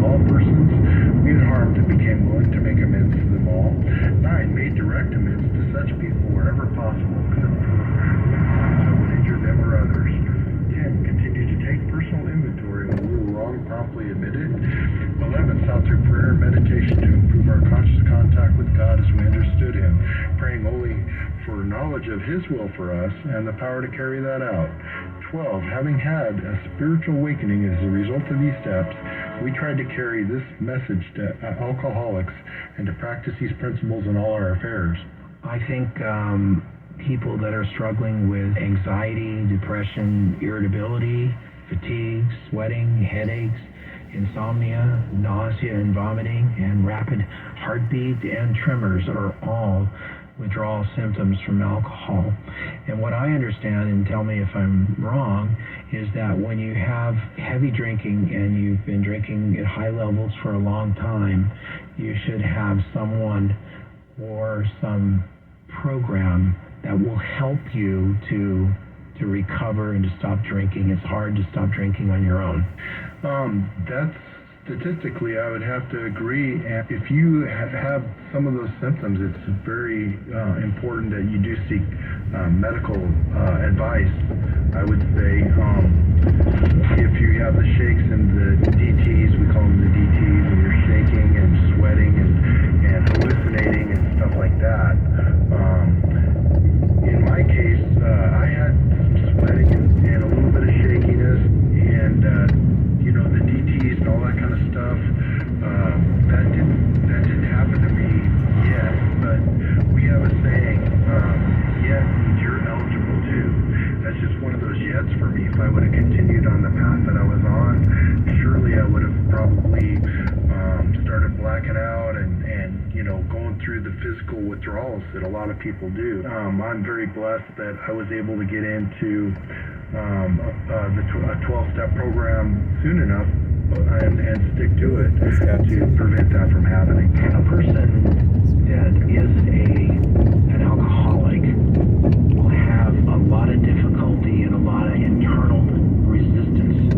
all persons we had harmed and became willing to make amends to them all. 9. Made direct amends to such people wherever possible, except for those that would injure them or others. 10. Continued to take personal inventory when we were wrong, promptly admitted. 11. Sought through prayer and meditation to improve our conscious contact with God as we understood Him, praying only for knowledge of His will for us and the power to carry that out. 12. Having had a spiritual awakening as a result of these steps, we tried to carry this message to alcoholics and to practice these principles in all our affairs. I think people that are struggling with anxiety, depression, irritability, fatigue, sweating, headaches, insomnia, nausea and vomiting, and rapid heartbeat and tremors are all withdrawal symptoms from alcohol. And what I understand, and tell me if I'm wrong, is that when you have heavy drinking and you've been drinking at high levels for a long time, you should have someone or some program that will help you to recover and to stop drinking. It's hard to stop drinking on your own. That's statistically, I would have to agree. And if you have some of those symptoms, it's very important that you do seek medical advice. I would say if you have the shakes and the DTs, we call them the DTs, and you're shaking and sweating and hallucinating and stuff like that. In my case, I had some sweating and a little bit of shakiness, and the DTs and all that kind of stuff. That didn't happen to me yet, but we have a saying, yet means you're eligible too. That's just one of those yets for me. If I would have continued on the path that I was on, surely I would have probably started blacking out and going through the physical withdrawals that a lot of people do. I'm very blessed that I was able to get into a 12-step program soon enough and stick to it to prevent that from happening. A person that is an alcoholic will have a lot of difficulty and a lot of internal resistance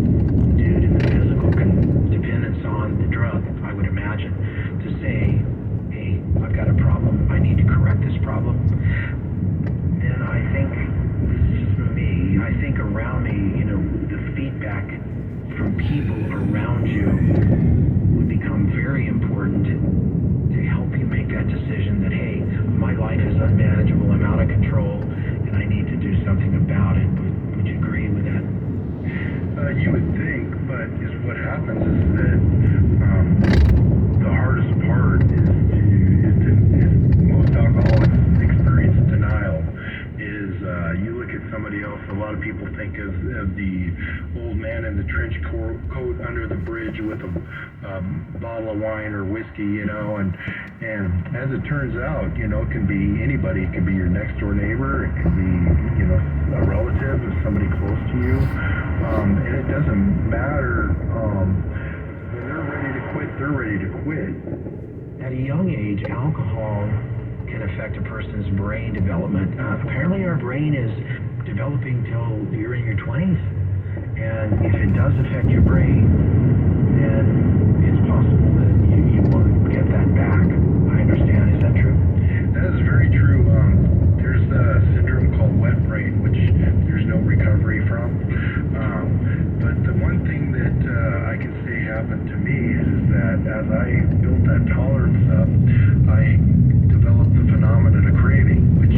due to the physical dependence on the drug, I would imagine, to say, hey, I've got a problem, I need to correct this problem. Then I think, this is just me, I think around me, the feedback from people around you would become very important to help you make that decision that, hey, my life is unmanageable, I'm out of control, and I need to do something about it. Would you agree with that? You would think, but what happens is that the hardest part is most alcoholics experience denial. You look at somebody else, a lot of people think of the old man in the trench coat under the bridge with a bottle of wine or whiskey, and as it turns out, it can be anybody. It can be your next door neighbor, it can be, a relative or somebody close to you, and it doesn't matter. When they're ready to quit, they're ready to quit. At a young age, alcohol can affect a person's brain development. Apparently our brain is developing till you're in your 20s. And if it does affect your brain, then it's possible that you won't get that back. I understand. Is that true? That is very true. There's a syndrome called wet brain, which there's no recovery from. But the one thing that I can say happened to me is that as I built that tolerance up, I developed the phenomenon of craving, which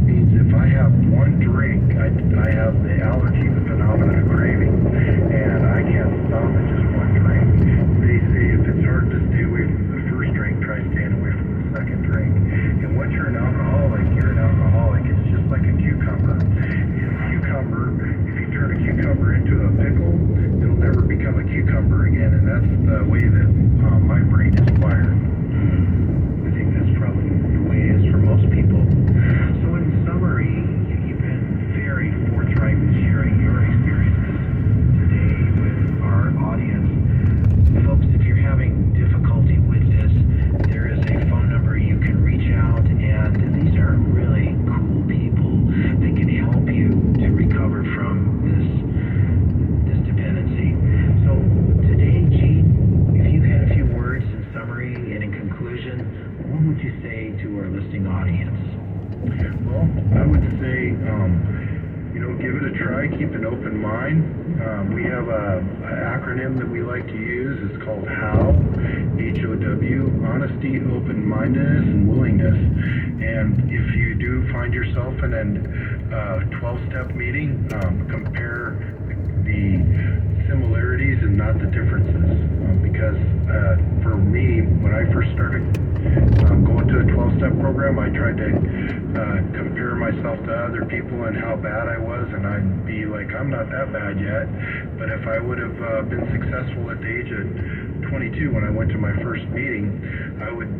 means if I have one drink, I have the allergy, the phenomenon of craving, and I can't stop at just one drink. They say if it's hard to stay away from the first drink, try staying away from the second drink. And once you're an alcoholic, you're an alcoholic. It's just like a cucumber. If you turn a cucumber into a pickle, it'll never become a cucumber again, and that's the way that my brain is wired. I think that's probably the way it is for most people. So in summary, you've been very forthright with sharing your We have an acronym that we like to use. It's called HOW, H-O-W, honesty, open-mindedness, and willingness. And if you do find yourself in a 12-step meeting, compare the similarities and not the differences. Because for me, when I first started going to a 12-step program, I tried to compare myself to other people and how bad I was, and I'd be like, I'm not that bad yet. But if I would have been successful at the age of 22 when I went to my first meeting, I would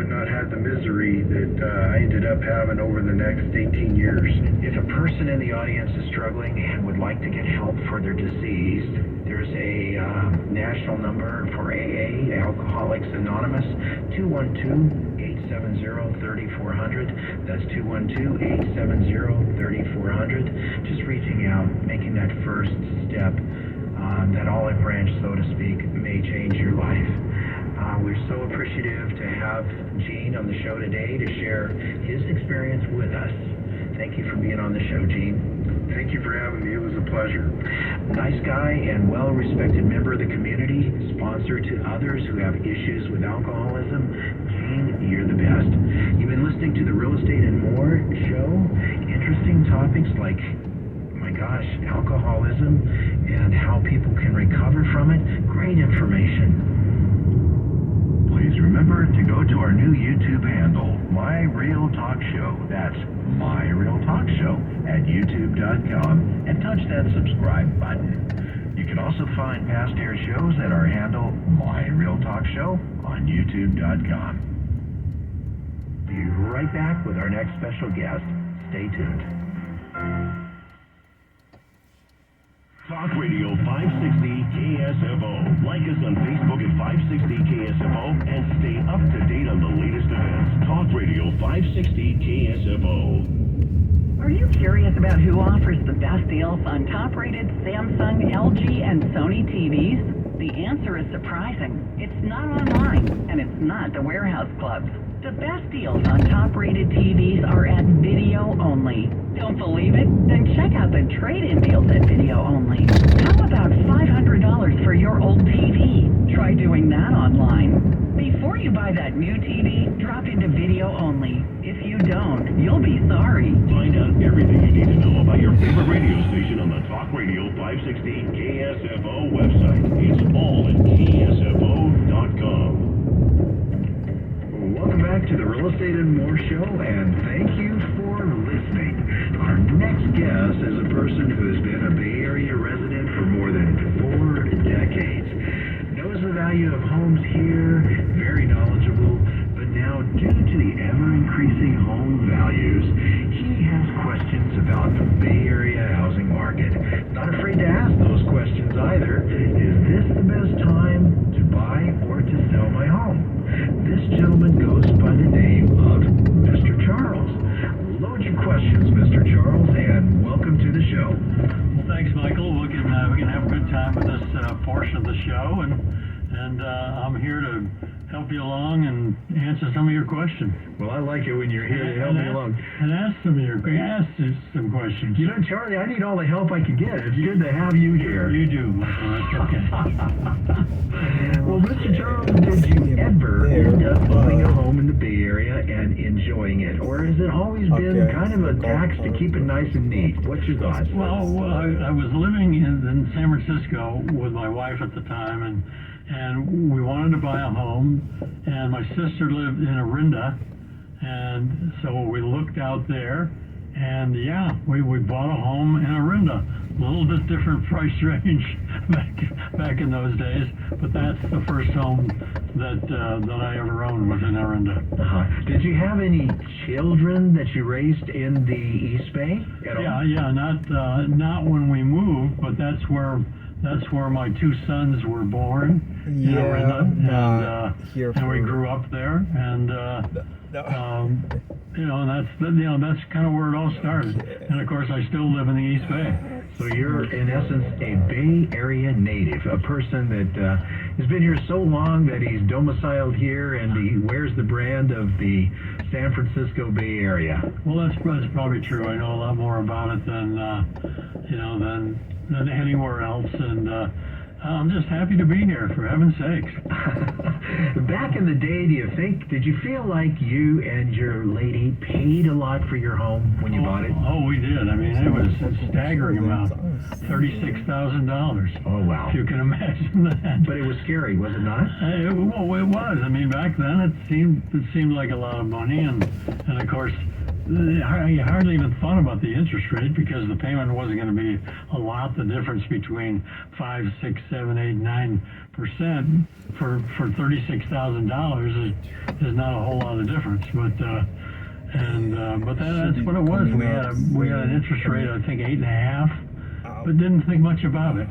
not have the misery that I ended up having over the next 18 years. If a person in the audience is struggling and would like to get help for their disease, there's a national number for AA, Alcoholics Anonymous, 212-870-3400. That's 212-870-3400. Just reaching out, making that first step, that olive branch, so to speak, may change your life. We're so appreciative to have Gene on the show today to share his experience with us. Thank you for being on the show, Gene. Thank you for having me. It was a pleasure. Nice guy and well-respected member of the community, sponsor to others who have issues with alcoholism. Gene, you're the best. You've been listening to the Real Estate and More show. Interesting topics like, my gosh, alcoholism and how people can recover from it. Great information. Please remember to go to our new YouTube handle, My Real Talk Show. That's My Real Talk Show at youtube.com, and touch that subscribe button. You can also find past air shows at our handle, My Real Talk Show, on youtube.com. Be right back with our next special guest. Stay tuned. Talk Radio 560 KSFO. Like us on Facebook at 560 KSFO and stay up to date on the latest events. Talk Radio 560 KSFO. Are you curious about who offers the best deals on top-rated Samsung, LG, and Sony TVs? The answer is surprising. It's not online, and it's not the warehouse clubs. The best deals on top-rated TVs are at Video Only. Don't believe it? Then check out the trade-in deals at Video Only. How about $500 for your old TV? Try doing that online. Before you buy that new TV, drop into Video Only. If you don't, you'll be sorry. Find out everything you need to know about your favorite radio station on the Talk Radio 560 KSFO website. It's all at KSFO.com. Welcome back to the Real Estate and More show, and thank you for listening. Our next guest is a person who has been a Bay Area resident for more than 4 decades. Knows the value of homes here, very knowledgeable, but now due to the ever-increasing home values, he has questions about the Bay Area housing market. Not afraid to ask those questions either. Is this the best time to buy or to sell my home? This gentleman goes by the name of Mr. Charles. Load your questions, Mr. Charles, and welcome to the show. Well, thanks, Michael. We can have a good time with this portion of the show, and I'm here to help you along and answer some of your questions. Well, I like it when you're here to help me along. And ask some questions. You know, Charlie, I need all the help I can get. It's good to have you here. You do, Michael. That's okay. Well, Mr. Charles, did you ever end up owning a home in the Bay Area and enjoying it? Or has it always been kind of a tax to keep it nice and neat? What's your thoughts? Well, I was living in San Francisco with my wife at the time, and we wanted to buy a home, and my sister lived in Orinda, and so we looked out there, and we bought a home in Orinda. A little bit different price range back in those days, but that's the first home that I ever owned was in Orinda. Did you have any children that you raised in the East Bay at all? Yeah, not when we moved, but that's where my 2 sons were born in Orinda, and we grew up there, and that's kind of where it all started. And of course, I still live in the East Bay. So you're, in essence, a Bay Area native, a person that has been here so long that he's domiciled here and he wears the brand of the San Francisco Bay Area. Well, that's probably true. I know a lot more about it than than anywhere else, and I'm just happy to be here, for heaven's sakes. Back in the day, did you feel like you and your lady paid a lot for your home when you bought it? Oh, we did. I mean, it was a staggering amount, $36,000. Oh, wow. If you can imagine that. But it was scary, was it not? Well, it was. I mean, back then it seemed like a lot of money, and of course, you hardly even thought about the interest rate because the payment wasn't going to be a lot. The difference between 5, 6, 7, 8, 9% for $36,000 is not a whole lot of difference. But that's what it was. We had an interest rate, I think 8.5, but didn't think much about it.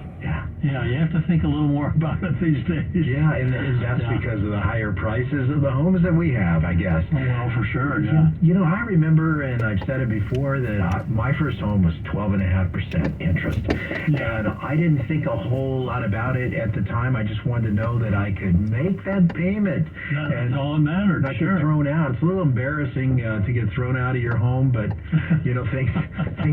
Yeah, you have to think a little more about it these days. Yeah, and that's because of the higher prices of the homes that we have, I guess. Oh, well, for sure, yeah. You know, I remember, and I've said it before, that my first home was 12.5% interest. Yeah. And I didn't think a whole lot about it at the time. I just wanted to know that I could make that payment. That's all that mattered, not sure. get thrown out. It's a little embarrassing to get thrown out of your home, but, you know, things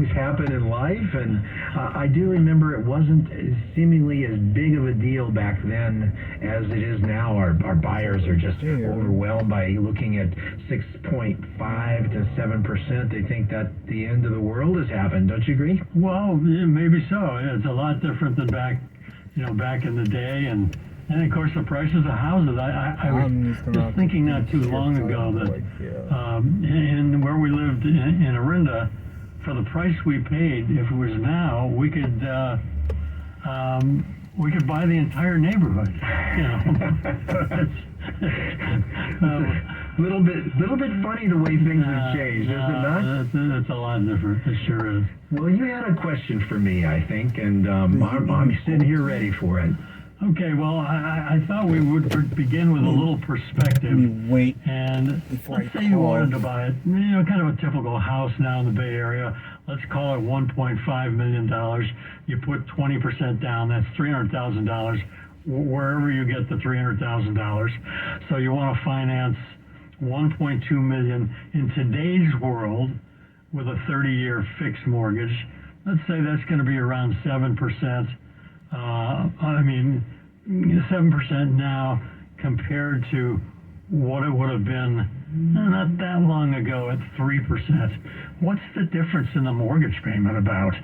happen in life. And I do remember it wasn't seemingly as big of a deal back then as it is now. Our buyers are just overwhelmed by looking at 6.5 to 7%. They think that the end of the world has happened. Don't you agree? Well, yeah, maybe so. It's a lot different than back in the day, and of course the prices of houses. I was just thinking not too long ago that in where we lived in Orinda, for the price we paid, if it was now, we could buy the entire neighborhood. You know, little bit funny the way things have changed, is it not? It's a lot different. It sure is. Well, you had a question for me, I think, and I'm sitting here ready for it. Okay, well, I thought we would begin with a little perspective. And let's say you wanted to buy it, you know, kind of a typical house now in the Bay Area. Let's call it $1.5 million. You put 20% down, that's $300,000, wherever you get the $300,000. So you want to finance $1.2 million in today's world with a 30-year fixed mortgage. Let's say that's going to be around 7%. 7% now compared to what it would have been not that long ago at 3%. What's the difference in the mortgage payment about?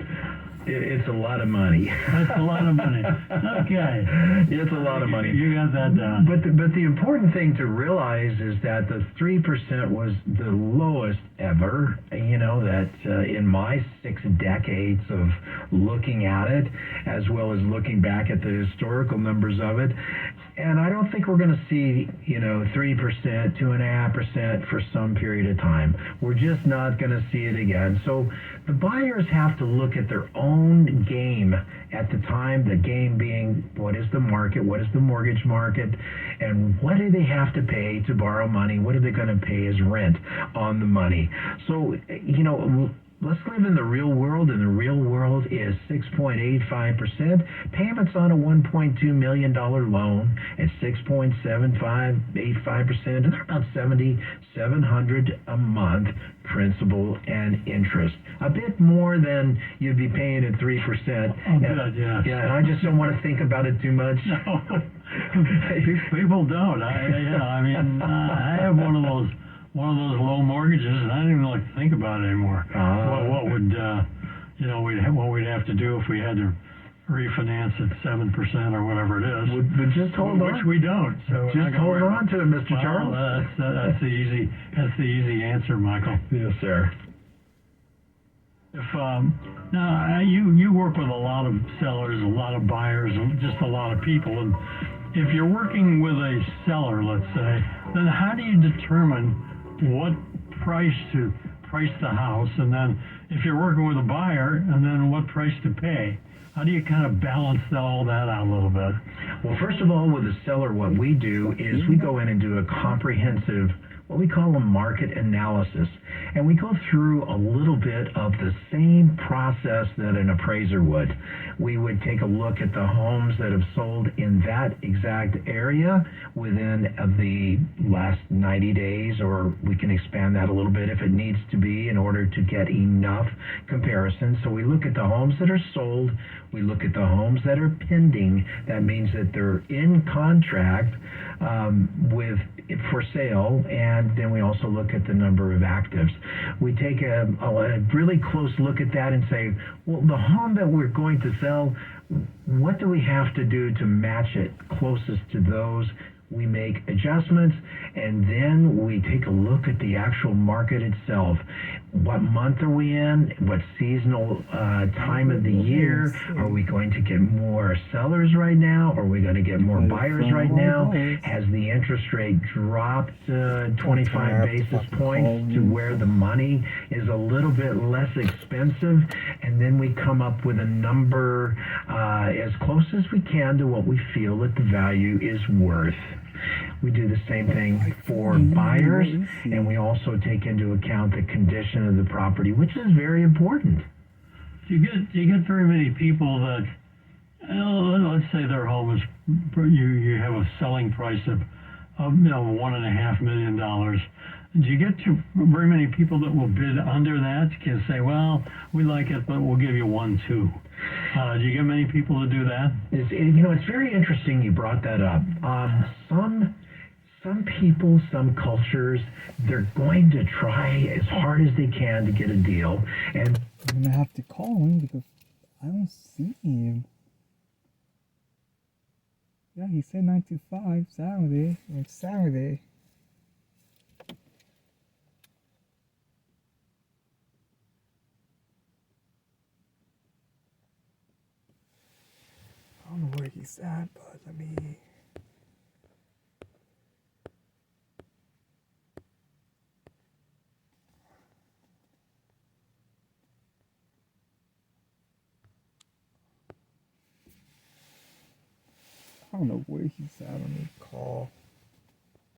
It's a lot of money. That's a lot of money. Okay. It's a lot of money. You got that down. But the important thing to realize is that the 3% was the lowest ever, you know, that in my 6 decades of looking at it, as well as looking back at the historical numbers of it. And I don't think we're going to see, you know, 3%, 2.5% for some period of time. We're just not going to see it again. So the buyers have to look at their own game at the time, the game being what is the market, what is the mortgage market, and what do they have to pay to borrow money, what are they going to pay as rent on the money. So, you know, let's live in the real world, and the real world is 6.85%. Payments on a $1.2 million loan at 6.7585%, and they're about $7,700 a month, principal and interest. A bit more than you'd be paying at 3%. Oh, good, yeah. Yeah, and I just don't want to think about it too much. No, people don't. I have one of those low mortgages, and I don't even like to think about it anymore. What would what we'd have to do if we had to refinance at 7% or whatever it is. But just hold on. Which we don't. So just hold on to it, Mr. Charles. That's the easy answer, Michael. Yes, sir. If now you work with a lot of sellers, a lot of buyers, just a lot of people, and if you're working with a seller, let's say, then how do you determine what price to price the house, and then if you're working with a buyer, and then what price to pay? How do you kind of balance all that out a little bit? Well, first of all, with the seller, what we do is we go in and do a comprehensive what we call a market analysis. And we go through a little bit of the same process that an appraiser would. We would take a look at the homes that have sold in that exact area within the last 90 days, or we can expand that a little bit if it needs to be in order to get enough comparison. So we look at the homes that are sold, we look at the homes that are pending. That means that they're in contract for sale, and then we also look at the number of actives. We take a really close look at that and say, well, the home that we're going to sell, what do we have to do to match it closest to those? We make adjustments, and then we take a look at the actual market itself. What month are we in? What seasonal time of the year? Are we going to get more sellers right now? Are we going to get more buyers right now? Has the interest rate dropped 25 basis points to where the money is a little bit less expensive? And then we come up with a number as close as we can to what we feel that the value is worth. We do the same thing for buyers, and we also take into account the condition of the property, which is very important. Do you get very many people that, let's say their home is, you have a selling price of $1.5 million. Do you get to very many people that will bid under that? Can say, well, we like it, but we'll give you 1.2. Do you get many people to do that? It's very interesting you brought that up. Some people, some cultures, they're going to try as hard as they can to get a deal. And I'm gonna have to call him because I don't see him. Yeah, he said 9 to 5 Saturday. It's Saturday. I don't know where he's at, but let me. I don't know where he's at. Let me call.